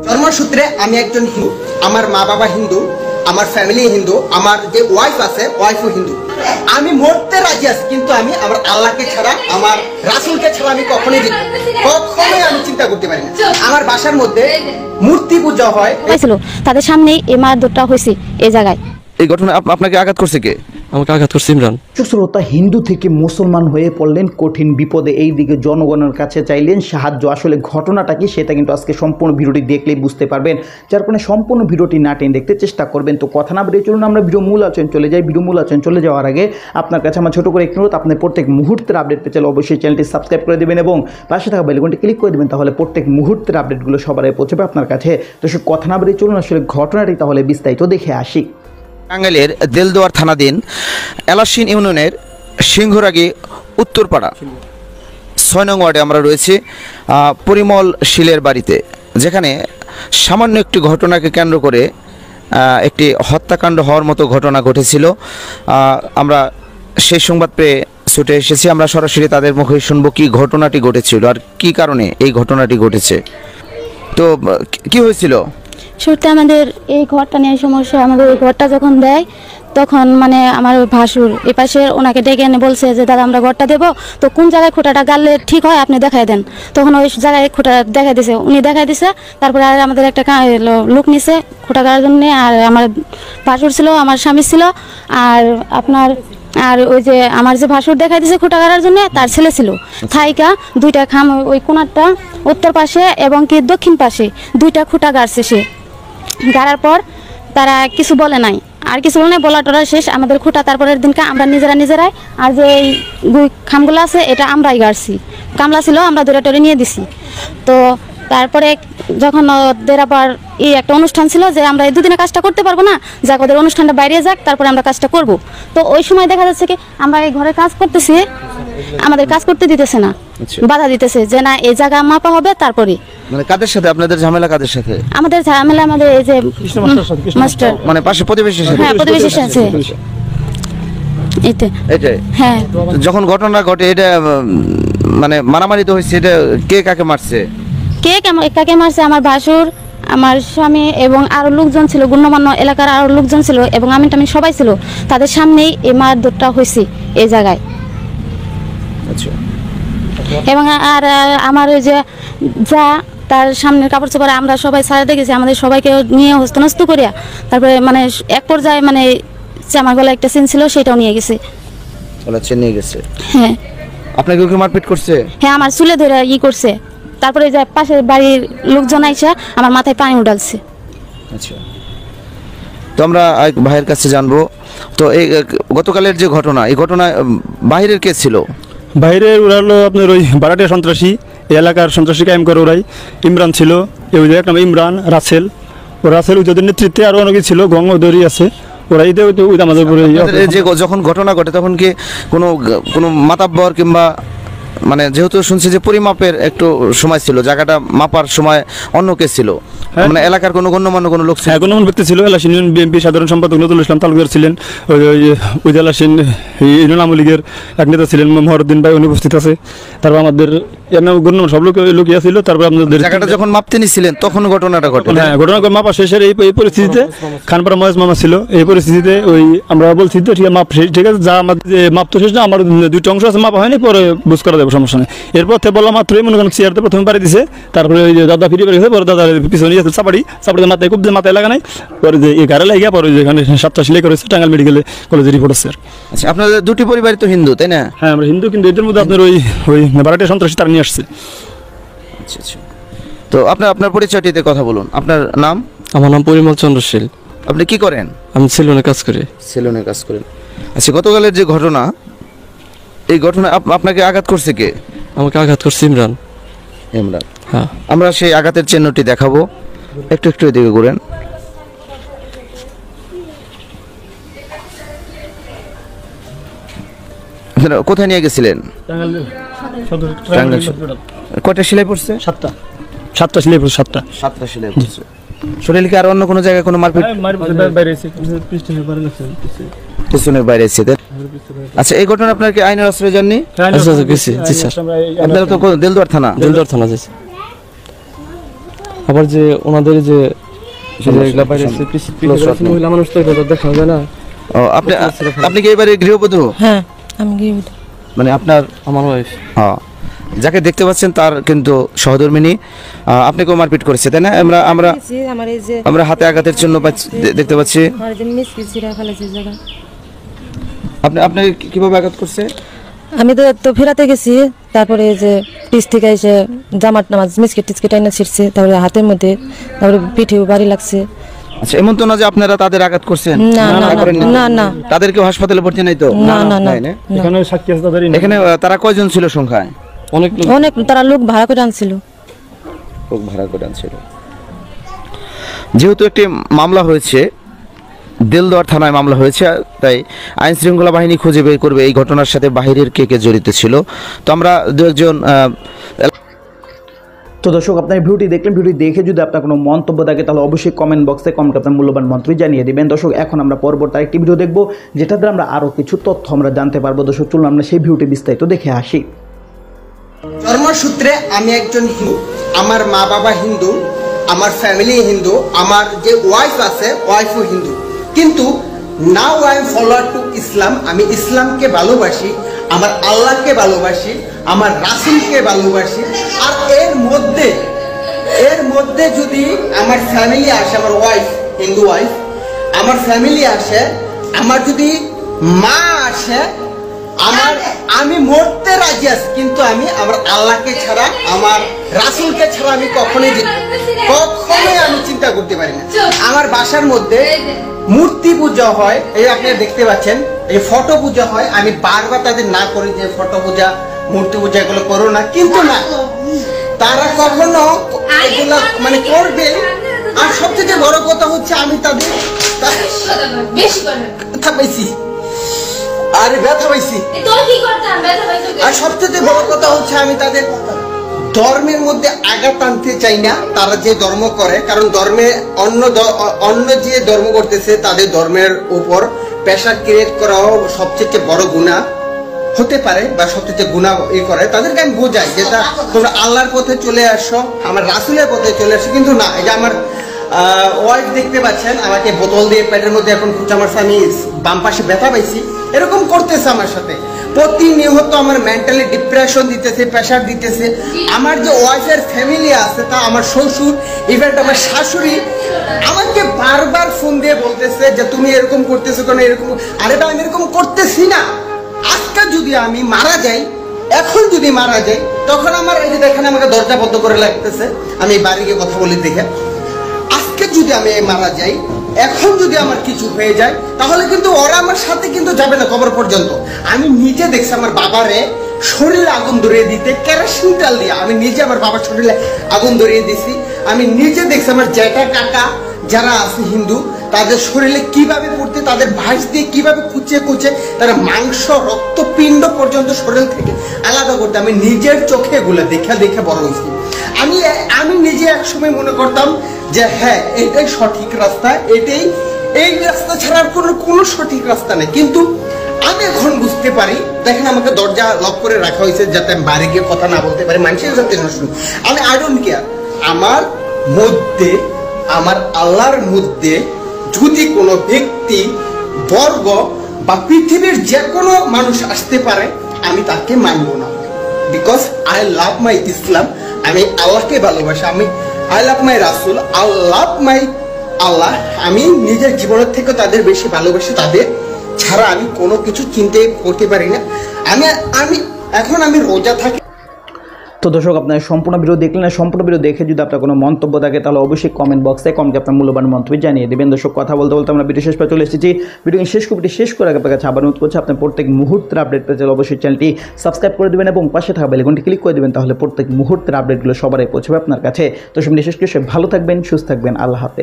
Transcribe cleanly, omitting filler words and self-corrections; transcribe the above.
জন্মসূত্রে আমি একজন হিন্দু, আমার মা বাবা হিন্দু, আমার ফ্যামিলি হিন্দু, আমার যে ওয়াইফ আছে ওয়াইফও হিন্দু। আমি মরতে রাজি আছি, কিন্তু আমি আমার আল্লাহকে ছাড়া, আমার রাসূলকে ছাড়া আমি কখনোই আমি চিন্তা করতে পারি না। আমার বাসার মধ্যে মূর্তি পূজা হয়, তাদের সামনেই এই মারধরটা হয়েছে। এই জায়গায় এই ঘটনা আপনাকে আঘাত করছে কে? আমাকে আঘাত করছে ইমরান। শ্রোতা, হিন্দু থেকে মুসলমান হয়ে পড়লেন কঠিন বিপদে, এই দিকে জনগণের কাছে চাইলেন সাহায্য। আসলে ঘটনাটা কি সেটা কিন্তু আজকে সম্পূর্ণ ভিডিওটি দেখলেই বুঝতে পারবেন, যার কারণে সম্পূর্ণ ভিডিওটি না টেনে দেখতে চেষ্টা করবেন। তো কথা না বেরিয়ে চলুন আমরা ভিডিও মূল আলোচনায় চলে যাই। ভিডিও মূল আলোচনায় চলে যাওয়ার আগে আপনার কাছে আমার ছোটো করে একটু অনুরোধ, আপনি প্রত্যেক মুহূর্তের আপডেট পেতে চাইলে অবশ্যই চ্যানেলটি সাবস্ক্রাইব করে দেবেন এবং পাশে থাকা বেল আইকনটি ক্লিক করে দেবেন, তাহলে প্রত্যেক মুহূর্তের আপডেটগুলো সবার আগে পৌঁছবে আপনার কাছে। তো সে কথা না বেরিয়ে চলুন আসলে ঘটনাটি তাহলে বিস্তারিত দেখে আসি। টাঙ্গাইলের দেলদুয়ার থানাধীন এলাসিন ইউনিয়নের সিংহরাগী উত্তরপাড়া ৬ নং ওয়ার্ডে আমরা রয়েছি পরিমল শীলের বাড়িতে, যেখানে সামান্য একটি ঘটনাকে কেন্দ্র করে একটি হত্যাকাণ্ড হওয়ার মতো ঘটনা ঘটেছিল। আমরা সেই সংবাদ পেয়ে ছুটে এসেছি। আমরা সরাসরি তাদের মুখে শুনবো কি ঘটনাটি ঘটেছিল আর কি কারণে এই ঘটনাটি ঘটেছে। তো কি হয়েছিল? সত্যি আমাদের এই ঘরটা নিয়ে সমস্যা। আমাদের এই ঘরটা যখন দেয় তখন মানে আমার ভাসুর এই পাশে ওনাকে ডেকে এনে বলছে যে দাদা আমরা ঘরটা দেবো, তো কোন জায়গায় খোঁটাটা গাড়লে ঠিক হয় আপনি দেখাই দেন। তখন ওই জায়গায় খোঁটা দেখাই দিছে, উনি দেখাই দিছে। তারপরে আর আমাদের একটা লোক নিছে খোঁটা গাড়ার জন্য। আর আমার ভাসুর ছিল, আমার স্বামী ছিল, আর আপনার আর ওই যে আমার যে ভাসুর দেখাই দিছে খোঁটা গাড়ার জন্য তার ছেলে ছিল। থাইকা দুইটা খাম ওই কোনারটা উত্তর পাশে এবং কি দক্ষিণ পাশে দুইটা খোঁটা গাড়ছে। সে গাড়ার পর তারা কিছু বলে নাই, আর কিছু বলে নাই, বলা টলা শেষ। আমাদের খুঁটা তারপরের দিনকে আমরা নিজেরাই আর যে এই খামগুলো আছে এটা আমরাই গাড়ছি। কামলা ছিল আমরা দৌড়ে নিয়ে দিছি। তো তারপরে যখন ওদের আবার এই একটা অনুষ্ঠান ছিল যে আমরা এই দুদিনে কাজটা করতে পারবো না, যাক ওদের অনুষ্ঠানটা বাইরে যাক তারপরে আমরা কাজটা করব। তো ওই সময় দেখা যাচ্ছে কি আমরা এই ঘরে কাজ করতেছি, আমাদের কাজ করতে দিতেছে না, বাধা দিতেছে যে না এই জায়গা মাপা হবে। তারপরে মানে কাদের সাথে আপনাদের ঝামেলা? কাদের সাথে আমাদের ঝামেলা? আমাদের এই যে মাস্টার, মানে পাশে প্রতিবেশীর সাথে? হ্যাঁ প্রতিবেশীর সাথে। এটাই হ্যাঁ। যখন ঘটনা ঘটে এটা মানে মারামারি তো হয়েছে, এটা কে কাকে মারছে? কাকে মারছে? আমার ভাসুর, আমার স্বামী এবং আরো লোকজন ছিল, গণ্যমান্য এলাকার আরো লোকজন ছিল এবং আমি সবাই ছিল। তাদের সামনেই এই মারধরটা হয়েছে এই জায়গায়। আচ্ছা। এবং আর আমার ওই যে যা তার সামনের কাপড় চোপড় আমরা সবাই ছাড়াতে গেছি, আমাদের সবাইকে নিয়ে হস্তনস্ত করিয়া তারপরে মানে এক পর্যায়ে মানে আমার গলায় একটা চেন ছিল সেটাও নিয়ে গেছে। নিয়ে গেছে? হ্যাঁ। আপনাকে কি মারপিট করছে? হ্যাঁ, আমার চুলে ধরে করছে। তারপরে যে পাশের বাড়ির লোকজন আইসা আমার মাথায় পানি উঠালছে। আচ্ছা। তো আমরা ভাইয়ের কাছে জানবো, তো এই গতকালের যে ঘটনা, এই ঘটনা বাইরের কে ছিল? বাইরের ওরা হলো আপনার ওই বারাটিয়া সন্ত্রাসী, এই এলাকার সন্ত্রাসী কায়েম করে ওরাই। ইমরান ছিল, ওই যে এক নাম ইমরান, রাসেল। ও রাসেল ওদের নেতৃত্বে আরও অনেকে ছিল, গঙ্গদরি আছে, ওরা আমাদের যে যখন ঘটনা ঘটে তখন কি কোনো মাতাব্বর কিংবা মানে যেহেতু শুনছি যে পরিমাপের একটু সময় ছিল, জায়গাটা মাপার সময় অন্য কে ছিল? মানে এলাকার কোনো গণ্যমান্য কোনো লোক ছিল? হ্যাঁ, গণ্যমান্য ব্যক্তি ছিল। এলাসিন ইউনিয়ন বিএনপি সাধারণ সম্পাদক নজরুল ইসলাম তালুকদার ছিলেন। ওই এলাসিন ইউনিয়ন আওয়ামী লীগের এক নেতা ছিলেন মহরুদ্দিন ভাই, উনি উপস্থিত আছে। তারপর আমাদের গণ্যমান্য সব লোকই ছিল। তারপর আপনাদের জায়গাটা যখন মাপতে নিছিলেন তখন ঘটনাটা ঘটে? হ্যাঁ, ঘটনা মাপা শেষের এই পরিস্থিতিতে খানপাড়া মহেশ মামা ছিল। এই পরিস্থিতিতে ওই আমরা বলছি তো ঠিক আছে মাপ শেষ, ঠিক আছে যা আমাদের মাপ তো শেষ না, আমার দুইটা অংশ আছে মাপা হয়নি, পরে বুঝ করা যাবে, সমস্যা নেই। এরপর বলা মাত্রই মনে করেন চেয়ারতে প্রথমে বাড়ি দিছে। তারপরে ওই যে দাদা ফিরে বেরিয়েছে, পরে দাদার পিছনে চাপাড়ি মাথায় খুব মাথায় লাগা নাই, পরে যে এই গাড়ি লাগিয়ে পরে যেখানে 7টা সিলাই করেছে টাঙ্গাইল মেডিকেলে কলেজে রিপোর্ট আছে। আচ্ছা, আপনাদের দুটি পরিবার তো হিন্দু, তাই না? হ্যাঁ, আমরা হিন্দু, কিন্তু এদের মধ্যে আপনার ওই বারাটিয়া সন্ত্রাসী তারা নিয়ে আসছে। আচ্ছা আচ্ছা। তো আপনার পরিচয়টিতে কথা বলুন। আপনার নাম? আমার নাম পরিমল চন্দ্রশীল। আপনি কি করেন? আমি সেলুনে কাজ করি। সেলুনে কাজ করেন। আচ্ছা, গতকালের যে ঘটনা, এই ঘটনা আপনাকে আঘাত করছে কে? আমাকে আঘাত করছে ইমরান। ইমরান? হ্যাঁ। আমরা সেই আঘাতের চিহ্নটি দেখাবো, একটু এদিকে ঘুরেন। কোথায় নিয়ে গেছিলেন? কয়টা সেলাই পড়ছে? 7টা সেলাই পড়ছে। 7টা সেলাই পড়ছে। শরীর কি আর অন্য কোনো জায়গায় কোনো মারপিট? পিছনের বাইরে এসে। আচ্ছা, এই ঘটনা আপনার কি আইনের আশ্রয় যাননি? জি স্যার। আপনারা তো দেলদুয়ার থানা? দেলদুয়ার থানা যাচ্ছে। আবার যে ওনাদের যে মহিলা মানুষ তো দেখা যায় না। ও, আপনি কি এবারে গৃহবধূ? হ্যাঁ আমি গৃহবধূ। মানে আপনার আমার ওয়াইফ। হ্যাঁ, যাকে দেখতে পাচ্ছেন তার কিন্তু সহধর্মিনী আপনাকেও মারপিট করেছে, তাই না? আমরা আমরা আমার এই যে আমরা হাতে আঘাতের জন্য দেখতে পাচ্ছি। আমার যে মিসকি ছিড়া ফেলেছে জায়গা। আপনাকে কিভাবে আঘাত করছে? আমি তো ফেরাতে গেছি, তারপরে এই যে পিস থেকে এসে জামাট নামাজ মিসকিট টিসকিট আইনা ছিড়ছে, তারপরে হাতের মধ্যে, তারপরে পিঠেও বাড়ি লাগছে। আচ্ছা, এমন তো না যে আপনারা তাদের আঘাত করছেন? না না না না, তাদেরকে হাসপাতালে ভর্তি নাই তো? না না না, এখানে সাক্ষী আছে তাদের। এখানে তারা কয়জন ছিল সংখ্যায়? অনেক লোক। অনেক, তারা লোক ভাড়া করে আনছিল। লোক ভাড়া করে আনছিল। যেহেতু একটি মামলা হয়েছে, দেলদুয়ার থানায় মামলা হয়েছে, তাই আইন শৃঙ্খলা বাহিনী খুঁজে বের করবে এই ঘটনার সাথে বাহিরের কে কে জড়িত ছিল। তো আমরা দু একজন তো দর্শক, আপনার ভিডিওটি দেখলেন, ভিডিও দেখে যদি আপনার কোনো মন্তব্য থাকে তাহলে অবশ্যই কমেন্ট বক্সে কমেন্ট আপনার মূল্যবান মন্তব্য জানিয়ে দেবেন। দর্শক, এখন আমরা পরবর্তী আরেকটি ভিডিও দেখব, যেটা দ্বারা আমরা আরও কিছু তথ্য আমরা জানতে পারবো। দর্শক, চলুন আমরা সেই ভিডিওটি বিস্তারিত দেখে আসি। জন্মসূত্রে আমি একজন হিন্দু, আমার মা বাবা হিন্দু, আমার ফ্যামিলি হিন্দু, আমার যে ওয়াইফ আছে ওয়াইফও হিন্দু, কিন্তু now I am follower two ইসলাম। আমি ইসলামকে ভালোবাসি, আমার আল্লাহকে ভালোবাসি, আমার রাসূলকে ভালোবাসি। আর এর মধ্যে যদি আমার ফ্যামিলি আসে, আমার ওয়াইফ হিন্দু ওয়াইফ, আমার ফ্যামিলি আসে, আমার যদি মা আসে, আমি মরতে রাজি আছি, কিন্তু আমি আমার আল্লাহকে ছাড়া, আমার রাসূলকে ছাড়া আমি কখনোই আমি চিন্তা করতে পারি না। আমার বাসার মধ্যে মূর্তি পূজা হয়, এই আপনারা দেখতে পাচ্ছেন, এই ফটো পূজা হয়। আমি বারবার তাদের না করি যে ফটো পূজা, মূর্তি পূজা এগুলো করো না, কিন্তু না, তারা কখনো এগুলো মানে করবে। আর সবচেয়ে বড় কথা হচ্ছে আমি তাদের ব্যথা পাইছি, আরে ব্যথা পাইছি। আর সবচেয়ে বড় কথা হচ্ছে আমি তাদের ধর্মের মধ্যে আঘাত আনতে চাই না, তারা যে ধর্ম করে, কারণ ধর্মে অন্য যে ধর্ম করতেছে তাদের ধর্মের উপর প্রেশার ক্রিয়েট করাও সবচেয়ে বড় গুনাহ হতে পারে, বা সবচেয়ে গুনাহ করে। তাদেরকে আমি বোঝাই যে তোমরা আল্লাহর পথে চলে আসো, আমার রাসূলের পথে চলে আসো, কিন্তু না, এটা আমার ওয়াইফ দেখতে পাচ্ছেন আমাকে বোতল দিয়ে পেটের মধ্যে এখন খুঁজে আমার স্বামী বাম পাশে ব্যথা পাইছি, এরকম করতেছে আমার সাথে প্রতিনিয়ত। আমার মেন্টালি ডিপ্রেশন দিতেছে, প্রেশার দিতেছে। আমার যে ওয়াইফের ফ্যামিলি আছে, তা আমার শ্বশুর, ইভেন আমার শাশুড়ি আমাকে বারবার ফোন দিয়ে বলতেছে যে তুমি এরকম করতেছো কেন, এরকম। আরে ভাই, আমি এরকম করতেছি না। আজকে যদি আমি মারা যাই, এখন যদি মারা যাই, তখন আমার এই যে দেখেন আমাকে দরজা বন্ধ করে লাগতেছে, আমি বাড়ি গিয়ে কথা বলি দেখে। আজকে যদি আমি মারা যাই, এখন যদি আমার কিছু হয়ে যায়, তাহলে কিন্তু ওরা আমার সাথে কিন্তু যাবে না কবর পর্যন্ত। আমি নিজে দেখছি আমার বাবারে শরীরে আগুন ধরিয়ে দিতে কেরোসিন তেল দিয়ে, আমি নিজে আমার বাবার শরীরে আগুন ধরিয়ে দিছি। আমি নিজে দেখছি আমার জ্যাঠা কাকা যারা আছে হিন্দু, তাদের শরীরে কিভাবে পড়তে, তাদের ভাঁজ দিয়ে কিভাবে কুচে কুচে তারা মাংস, রক্ত, পিণ্ড পর্যন্ত শরীর থেকে আলাদা করতে আমি নিজের চোখে এগুলো দেখে বড় হয়েছি। আমি নিজে একসময় মনে করতাম যে হ্যাঁ, এটাই সঠিক রাস্তা, এই রাস্তা ছাড়া আর কোনো সঠিক রাস্তা নেই। কিন্তু আমি এখন বুঝতে পারি, দেখেন আমাকে দরজা লক করে রাখা হয়েছে যাতে আমি বাইরে গিয়ে কথা না বলতে পারি, মানুষের যাতে না শুনি। আমি আই ডোন্ট কেয়ার। আমার মধ্যে, আমার আল্লাহর মধ্যে যদি কোনো ব্যক্তি বর্গ বা পৃথিবীর যে কোনো মানুষ আসতে পারে, আমি তাকে মানব না, বিকজ আই লাভ মাই ইসলাম। আমি আল্লাহকে ভালোবাসি, আই লাভ মাই রাসূল, আই লাভ মাই আল্লাহ। আমি নিজের জীবনের থেকে তাদের বেশি ভালোবাসি, তাদের ছাড়া আমি কোনো কিছু চিন্তা করতে পারি না। আমি রোজা থাকি। তো দর্শক, আপনার সম্পূর্ণ ভিডিও দেখলেন, সম্পূর্ণ ভিডিও দেখে যদি আপনার কোনো মন্তব্য থাকে তাহলে অবশ্যই কমেন্ট বক্সে কমেন্টে আপনার মূল্যবান মন্তব্য জানিয়ে দেবেন। দর্শক, কথা বলতে বলতে আমরা ভিডিও শেষ পর্যন্ত চলে এসেছি। ভিডিও শেষ করে আপনার কাছে আবার অনুরোধ করছি, আপনার প্রত্যেক মুহূর্তের আপডেট পেতে অবশ্যই চ্যানেলটি সাবস্ক্রাইব করে দেবেন এবং পাশে থাকা বেল আইকনটি ক্লিক করে দেবেন, তাহলে প্রত্যেক মুহূর্তের আপডেটগুলো সবারই পৌঁছবে আপনার কাছে। তো সব বিশেষ করে ভালো থাকবেন, সুস্থ থাকবেন, আল্লাহ হাফেজ।